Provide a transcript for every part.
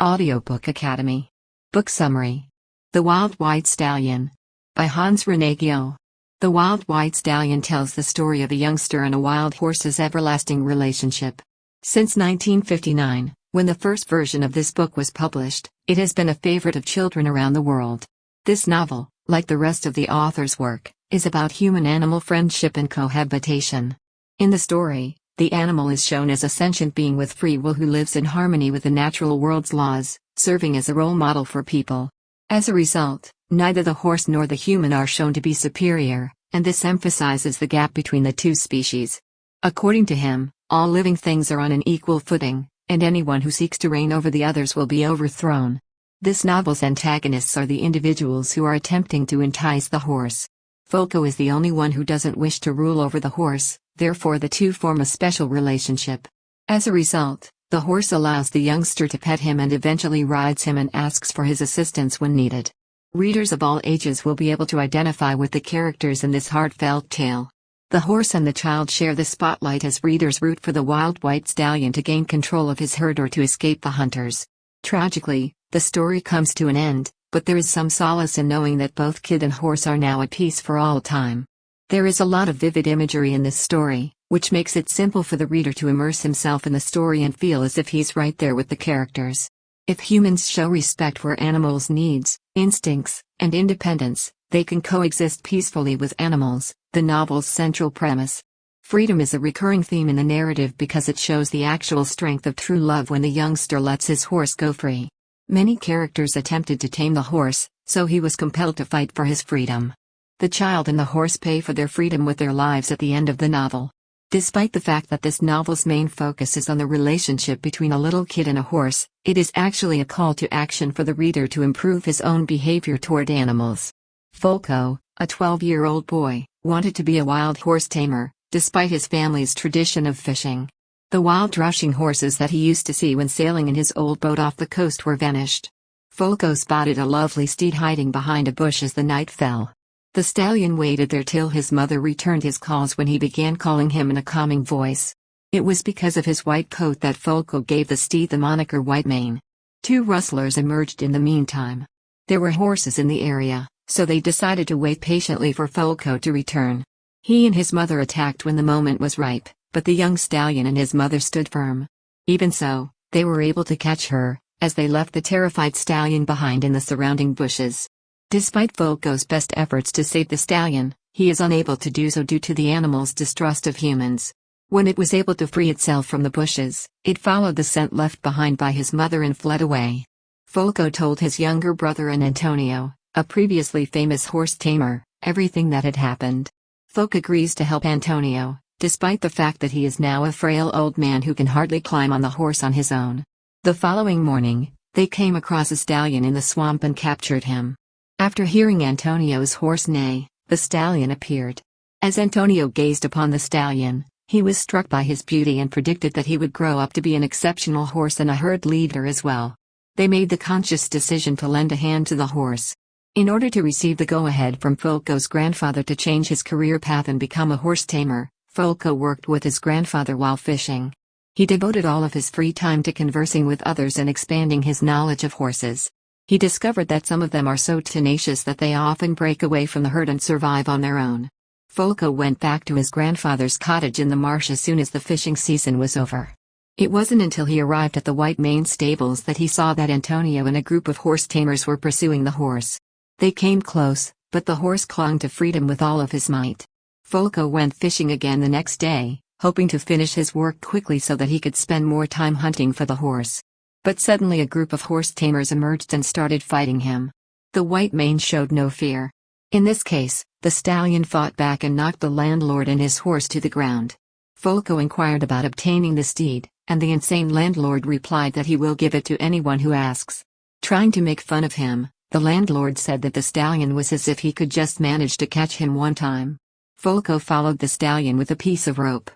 Audiobook Academy. Book Summary. The Wild White Stallion. By René Guillot. The Wild White Stallion tells the story of a youngster and a wild horse's everlasting relationship. Since 1959, when the first version of this book was published, it has been a favorite of children around the world. This novel, like the rest of the author's work, is about human-animal friendship and cohabitation. In the story, the animal is shown as a sentient being with free will who lives in harmony with the natural world's laws, serving as a role model for people. As a result, neither the horse nor the human are shown to be superior, and this emphasizes the gap between the two species. According to him, all living things are on an equal footing, and anyone who seeks to reign over the others will be overthrown. This novel's antagonists are the individuals who are attempting to entice the horse. Folko is the only one who doesn't wish to rule over the horse, therefore the two form a special relationship. As a result, the horse allows the youngster to pet him and eventually rides him and asks for his assistance when needed. Readers of all ages will be able to identify with the characters in this heartfelt tale. The horse and the child share the spotlight as readers root for the wild white stallion to gain control of his herd or to escape the hunters. Tragically, the story comes to an end, but there is some solace in knowing that both kid and horse are now at peace for all time. There is a lot of vivid imagery in this story, which makes it simple for the reader to immerse himself in the story and feel as if he's right there with the characters. If humans show respect for animals' needs, instincts, and independence, they can coexist peacefully with animals, the novel's central premise. Freedom is a recurring theme in the narrative because it shows the actual strength of true love when the youngster lets his horse go free. Many characters attempted to tame the horse, so he was compelled to fight for his freedom. The child and the horse pay for their freedom with their lives at the end of the novel. Despite the fact that this novel's main focus is on the relationship between a little kid and a horse, it is actually a call to action for the reader to improve his own behavior toward animals. Folko, a 12-year-old boy, wanted to be a wild horse tamer, despite his family's tradition of fishing. The wild rushing horses that he used to see when sailing in his old boat off the coast were vanished. Folko spotted a lovely steed hiding behind a bush as the night fell. The stallion waited there till his mother returned his calls when he began calling him in a calming voice. It was because of his white coat that Folko gave the steed the moniker White Mane. Two rustlers emerged in the meantime. There were horses in the area, so they decided to wait patiently for Folko to return. He and his mother attacked when the moment was ripe, but the young stallion and his mother stood firm. Even so, they were able to catch her, as they left the terrified stallion behind in the surrounding bushes. Despite Folko's best efforts to save the stallion, he is unable to do so due to the animal's distrust of humans. When it was able to free itself from the bushes, it followed the scent left behind by his mother and fled away. Folko told his younger brother and Antonio, a previously famous horse tamer, everything that had happened. Folko agrees to help Antonio, despite the fact that he is now a frail old man who can hardly climb on the horse on his own. The following morning, they came across a stallion in the swamp and captured him. After hearing Antonio's horse neigh, the stallion appeared. As Antonio gazed upon the stallion, he was struck by his beauty and predicted that he would grow up to be an exceptional horse and a herd leader as well. They made the conscious decision to lend a hand to the horse. In order to receive the go-ahead from Folko's grandfather to change his career path and become a horse tamer, Folko worked with his grandfather while fishing. He devoted all of his free time to conversing with others and expanding his knowledge of horses. He discovered that some of them are so tenacious that they often break away from the herd and survive on their own. Folko went back to his grandfather's cottage in the marsh as soon as the fishing season was over. It wasn't until he arrived at the White Mane stables that he saw that Antonio and a group of horse tamers were pursuing the horse. They came close, but the horse clung to freedom with all of his might. Folko went fishing again the next day, hoping to finish his work quickly so that he could spend more time hunting for the horse. But suddenly a group of horse tamers emerged and started fighting him. The White Mane showed no fear. In this case, the stallion fought back and knocked the landlord and his horse to the ground. Folko inquired about obtaining the steed, and the insane landlord replied that he will give it to anyone who asks. Trying to make fun of him, the landlord said that the stallion was as if he could just manage to catch him one time. Folko followed the stallion with a piece of rope.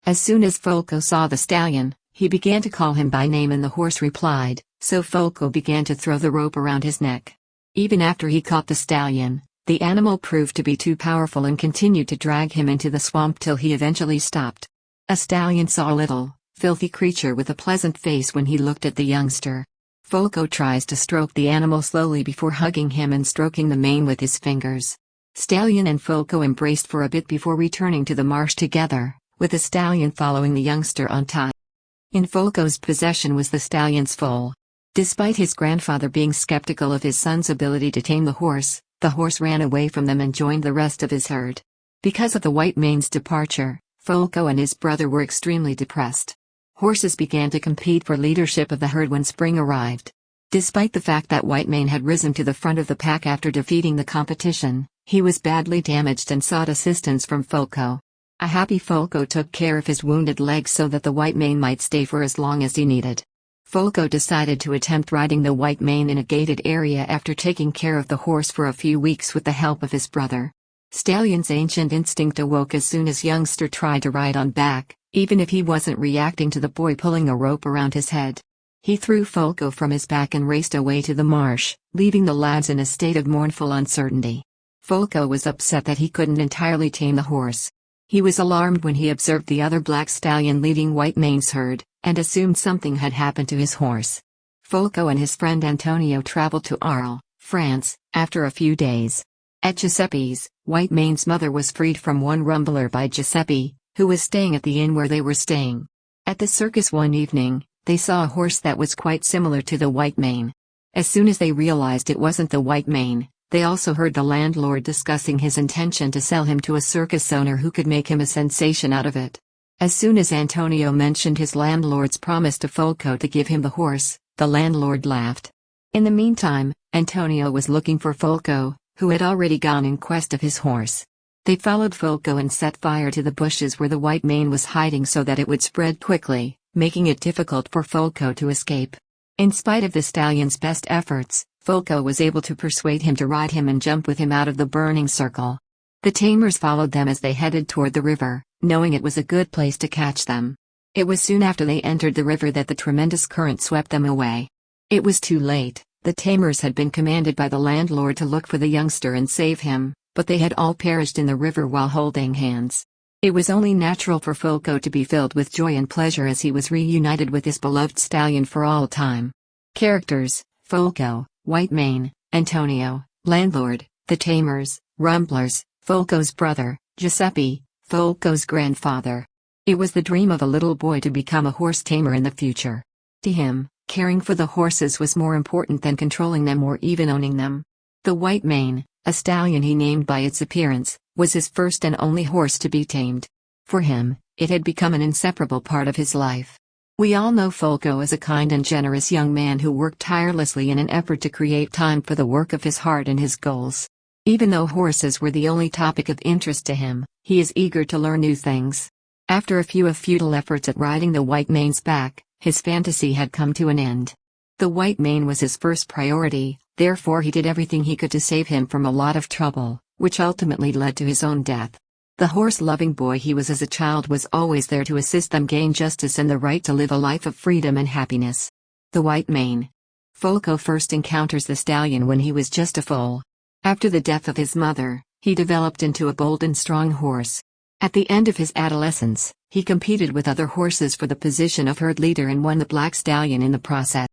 As soon as Folko saw the stallion, he began to call him by name and the horse replied, so Folko began to throw the rope around his neck. Even after he caught the stallion, the animal proved to be too powerful and continued to drag him into the swamp till he eventually stopped. A stallion saw a little, filthy creature with a pleasant face when he looked at the youngster. Folko tries to stroke the animal slowly before hugging him and stroking the mane with his fingers. Stallion and Folko embraced for a bit before returning to the marsh together, with the stallion following the youngster on top. In Folko's possession was the stallion's foal. Despite his grandfather being skeptical of his son's ability to tame the horse ran away from them and joined the rest of his herd. Because of the white mane's departure, Folko and his brother were extremely depressed. Horses began to compete for leadership of the herd when spring arrived. Despite the fact that Whitemane had risen to the front of the pack after defeating the competition, he was badly damaged and sought assistance from Folko. A happy Folko took care of his wounded leg so that the Whitemane might stay for as long as he needed. Folko decided to attempt riding the Whitemane in a gated area after taking care of the horse for a few weeks with the help of his brother. Stallion's ancient instinct awoke as soon as youngster tried to ride on back, even if he wasn't reacting to the boy pulling a rope around his head. He threw Folko from his back and raced away to the marsh, leaving the lads in a state of mournful uncertainty. Folko was upset that he couldn't entirely tame the horse. He was alarmed when he observed the other black stallion leading Whitemane's herd, and assumed something had happened to his horse. Folko and his friend Antonio traveled to Arles, France, after a few days. At Giuseppe's, Whitemane's mother was freed from one rumbler by Giuseppe, who was staying at the inn where they were staying. At the circus one evening, they saw a horse that was quite similar to the Whitemane. As soon as they realized it wasn't the Whitemane, they also heard the landlord discussing his intention to sell him to a circus owner who could make him a sensation out of it. As soon as Antonio mentioned his landlord's promise to Folko to give him the horse, the landlord laughed. In the meantime, Antonio was looking for Folko, who had already gone in quest of his horse. They followed Folko and set fire to the bushes where the Whitemane was hiding so that it would spread quickly, making it difficult for Folko to escape. In spite of the stallion's best efforts, Folko was able to persuade him to ride him and jump with him out of the burning circle. The tamers followed them as they headed toward the river, knowing it was a good place to catch them. It was soon after they entered the river that the tremendous current swept them away. It was too late. The tamers had been commanded by the landlord to look for the youngster and save him, but they had all perished in the river while holding hands. It was only natural for Folko to be filled with joy and pleasure as he was reunited with his beloved stallion for all time. Characters: Folko, Whitemane, Antonio, Landlord, the Tamers, Rumblers, Folko's brother, Giuseppe, Folko's grandfather. It was the dream of a little boy to become a horse tamer in the future. To him, caring for the horses was more important than controlling them or even owning them. The Whitemane, a stallion he named by its appearance, was his first and only horse to be tamed. For him, it had become an inseparable part of his life. We all know Folko as a kind and generous young man who worked tirelessly in an effort to create time for the work of his heart and his goals. Even though horses were the only topic of interest to him, he is eager to learn new things. After a few futile efforts at riding the Whitemane's back, his fantasy had come to an end. The Whitemane was his first priority, therefore he did everything he could to save him from a lot of trouble, which ultimately led to his own death. The horse-loving boy he was as a child was always there to assist them gain justice and the right to live a life of freedom and happiness. The Whitemane. Folko first encounters the stallion when he was just a foal. After the death of his mother, he developed into a bold and strong horse. At the end of his adolescence, he competed with other horses for the position of herd leader and won the black stallion in the process.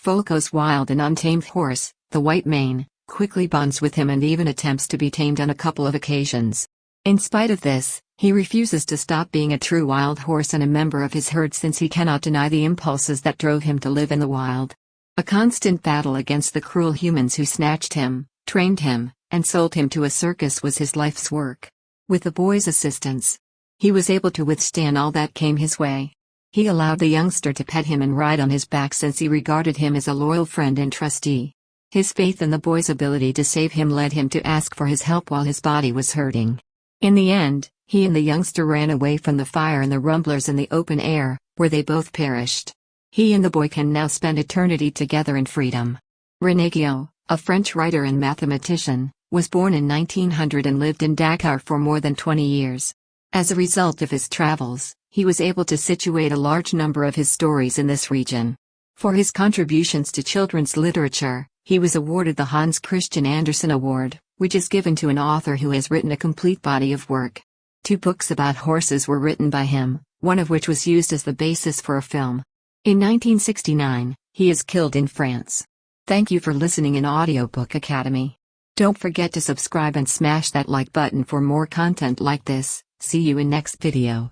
Folko's wild and untamed horse, the Whitemane, quickly bonds with him and even attempts to be tamed on a couple of occasions. In spite of this, he refuses to stop being a true wild horse and a member of his herd since he cannot deny the impulses that drove him to live in the wild. A constant battle against the cruel humans who snatched him, trained him, and sold him to a circus was his life's work. With the boy's assistance, he was able to withstand all that came his way. He allowed the youngster to pet him and ride on his back since he regarded him as a loyal friend and trustee. His faith in the boy's ability to save him led him to ask for his help while his body was hurting. In the end, he and the youngster ran away from the fire and the rumblers in the open air, where they both perished. He and the boy can now spend eternity together in freedom. René Guillot, a French writer and mathematician, was born in 1900 and lived in Dakar for more than 20 years. As a result of his travels, he was able to situate a large number of his stories in this region. For his contributions to children's literature, he was awarded the Hans Christian Andersen Award, which is given to an author who has written a complete body of work. 2 books about horses were written by him, one of which was used as the basis for a film. In 1969, He is killed in France. Thank you for listening in Audiobook Academy. Don't forget to subscribe and smash that like button for more content like this. See you in next video.